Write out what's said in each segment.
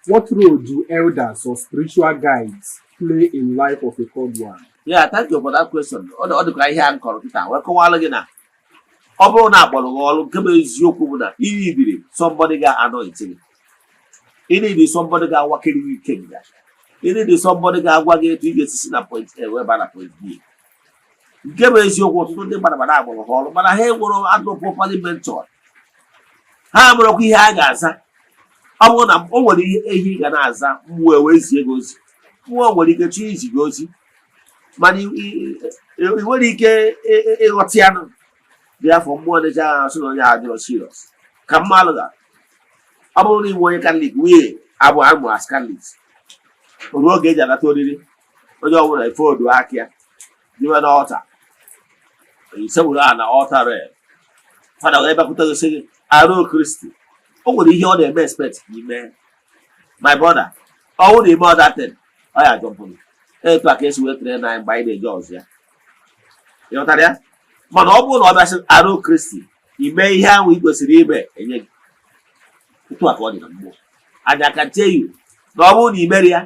What role do elders or spiritual guides play in life of a called one? Yeah, thank you for that question. Ọ dịkwa ihe a m kọrọ kịta wee kọwalụ gị na ọ bụrụ na akpọrọ gị ọrụ nke bụ eziokwu bụ na ị ibiri somebody ga-anoint gị. Ị need somebody ga-awakiri gị ike nga. Ị need somebody ga-agwa gị etu ị ga-esi si na point A wee baa na point B. Nke bụ eziokwu ọtụtụ ndị mmadụ agbọrọ ha ọrụ mana ha enwere adụ properly mentor. Ha amụrụkwa ihe a ga-aza. Ọ bụrụ na o nwere ihe ị ga na-aza mmụọ wee zie gị ozi. Mmụọ nwere ike chọọ izi gị ozi mana ị nwere ike ịghọta ya nụ dị afọ mmụọ na-eje agha sị na onye a dịrọ serious ka mmalụ ga ọ bụrụ na inwe onye Catholic nwunye abụ amụ as Catholic ruo oge eji anata oriri onye ọbụla efe odo aka ya diwe na ọta isewuru a na ọta re fada wee bịakwute gosi gị arụ Kristi o nwere ihe ọ na-eme expect ka ime my brother ọ bụrụ na ime ọda ten ọ ya jọmpụrụ etu a ka esi wee tere na anyị mgbe anyị na-eje ọzọ ya ịghọtara ya mana ọ bụrụ na ọ bịasị arụ Kristi ime ihe ahụ ị kwesịrị ime enye gị otu a ka ọ dị na mmụọ anya ka tell you na ọ bụrụ na imeri ya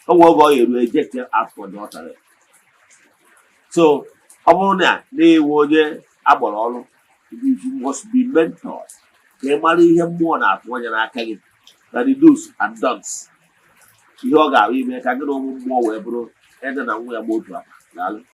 o nwere oge ọ ga-eru eject afọ dị ọtara so ọ bụrụ na na-ewe onye agbọrọ ọrụ you must be mentored ka ị mara ihe mmụọ na-atụ anya n'aka gị na the do's and don'ts ihe ọ ga-ahụ ime ka gị na ụmụ mmụọ wee bụrụ ede na nwa ya gba otu akpa daalụ